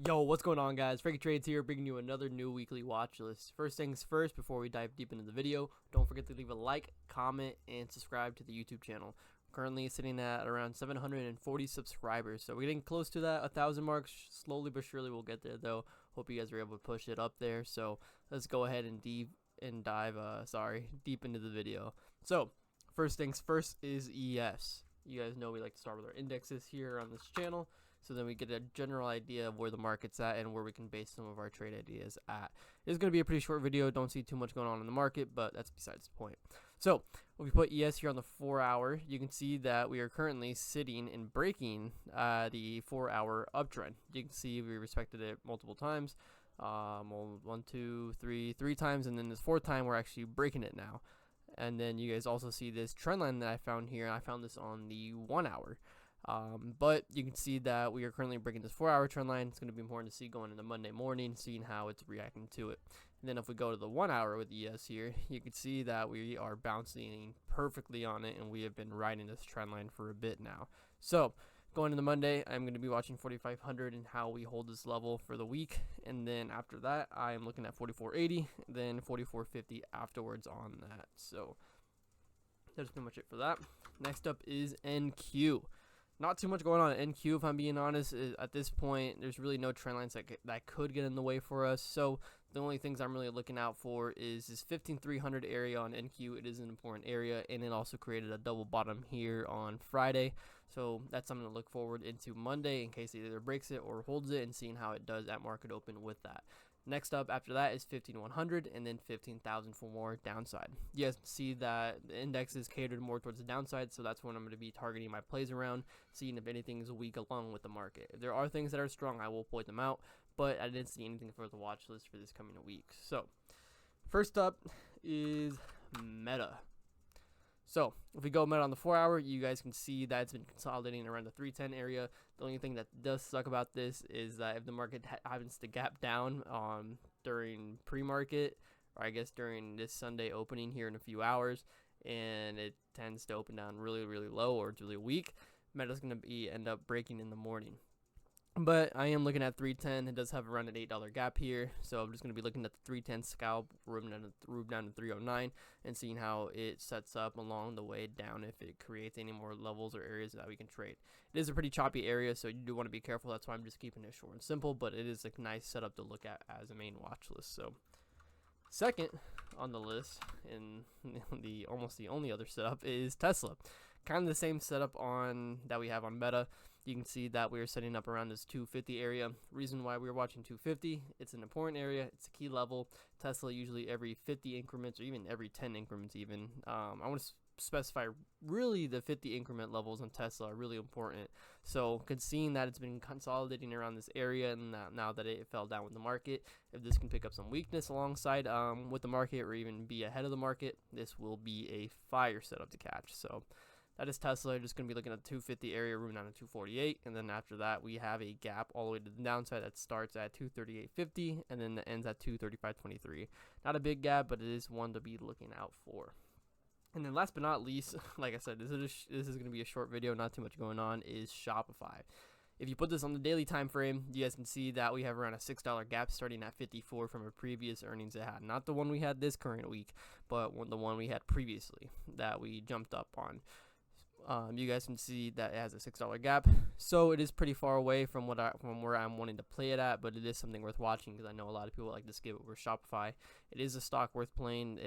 Yo, what's going on, guys? Frankietrades here, bringing you another new weekly watch list. First things first, before we dive deep into the video, don't forget to leave a like, comment, and subscribe to the YouTube channel. We're currently sitting at around 740 subscribers, so we're getting close to that 1,000 mark. Slowly but surely we'll get there, though. Hope you guys are able to push it up there. So let's go ahead and dive deep into the video. So first things first is ES. You guys know we like to start with our indexes here on this channel, so then we get a general idea of where the market's at and where we can base some of our trade ideas at. It's going to be a pretty short video. Don't see too much going on in the market, but that's besides the point. So if we put ES here on the 4 hour, you can see that we are currently sitting and breaking the 4 hour uptrend. You can see we respected it multiple times. One, two, three times, and then this fourth time we're actually breaking it now. And then you guys also see this trend line that I found here. I found this on the 1 hour. But you can see that we are currently breaking this 4 hour trend line. It's going to be important to see going into Monday morning, seeing how it's reacting to it. And then if we go to the 1 hour with ES here, you can see that we are bouncing perfectly on it, and we have been riding this trend line for a bit now. So going into Monday, I'm going to be watching 4,500 and how we hold this level for the week. And then after that, I am looking at 4,480, then 4,450 afterwards on that. So that's pretty much it for that. Next up is NQ. Not too much going on at NQ, if I'm being honest. At this point, there's really no trend lines that could get in the way for us. So the only things I'm really looking out for is this 15,300 area on NQ. It is an important area, and it also created a double bottom here on Friday. So that's something to look forward into Monday in case it either breaks it or holds it, and seeing how it does at market open with that. Next up after that is 15,100 and then 15,000 for more downside. You guys see that the index is catered more towards the downside, so that's when I'm going to be targeting my plays around, seeing if anything is weak along with the market. If there are things that are strong, I will point them out, but I didn't see anything for the watch list for this coming week. So first up is Meta. So if we go Meta on the 4 hour, you guys can see that it's been consolidating around the 310 area. The only thing that does suck about this is that if the market happens to gap down during pre-market, or I guess during this Sunday opening here in a few hours, and it tends to open down really, really low, or it's really weak, Meta's going to end up breaking in the morning. But I am looking at 310. It does have around an $8 gap here, so I'm just going to be looking at the 310 scalp, room down to 309, and seeing how it sets up along the way down, if it creates any more levels or areas that we can trade. It is a pretty choppy area, so you do want to be careful. That's why I'm just keeping it short and simple, but it is a nice setup to look at as a main watch list. So second on the list, and almost the only other setup, is Tesla. Kind of the same setup that we have on Meta. You can see that we are setting up around this 250 area. Reason why we're watching 250, it's an important area. It's a key level. Tesla usually every 50 increments, or even every 10 increments even. I want to specify really the 50 increment levels on Tesla are really important. So seeing that it's been consolidating around this area, and now that it fell down with the market, if this can pick up some weakness alongside with the market, or even be ahead of the market, this will be a fire setup to catch. So that is Tesla. Just going to be looking at the 250 area, room down to 248, and then after that we have a gap all the way to the downside that starts at 238.50 and then that ends at 235.23. Not a big gap, but it is one to be looking out for. And then last but not least, like I said, this is going to be a short video, not too much going on, is Shopify. If you put this on the daily time frame, you guys can see that we have around a $6 gap starting at 54 from a previous earnings it had. Not the one we had this current week, but the one we had previously that we jumped up on. You guys can see that it has a $6 gap, so it is pretty far away from where I'm wanting to play it at, but it is something worth watching because I know a lot of people like to skip it with Shopify. It is a stock worth playing.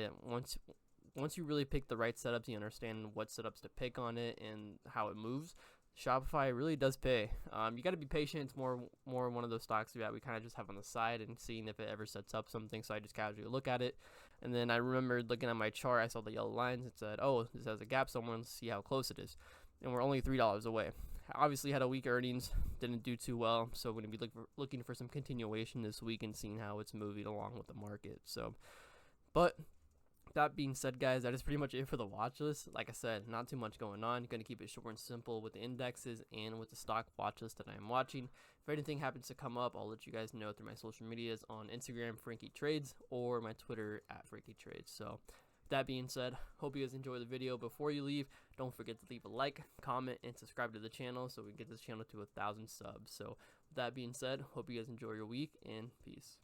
Once you really pick the right setups, you understand what setups to pick on it and how it moves. Shopify really does pay. You got to be patient. It's more one of those stocks that we kind of just have on the side and seeing if it ever sets up something. So I just casually look at it, and then I remembered looking at my chart. I saw the yellow lines. It said, "Oh, this has a gap. Someone to see how close it is." And we're only $3 away. Obviously, had a weak earnings, didn't do too well. So we're gonna be looking for some continuation this week and seeing how it's moving along with the market. So, but that being said, guys, that is pretty much it for the watch list. Like I said, not too much going on. Going to keep it short and simple with the indexes and with the stock watch list that I am watching. If anything happens to come up, I'll let you guys know through my social medias on Instagram, Frankietrades, or my Twitter at Frankietrades. So that being said, hope you guys enjoy the video. Before you leave, don't forget to leave a like, comment, and subscribe to the channel so we can get this channel to 1,000 subs. So with that being said, hope you guys enjoy your week, and peace.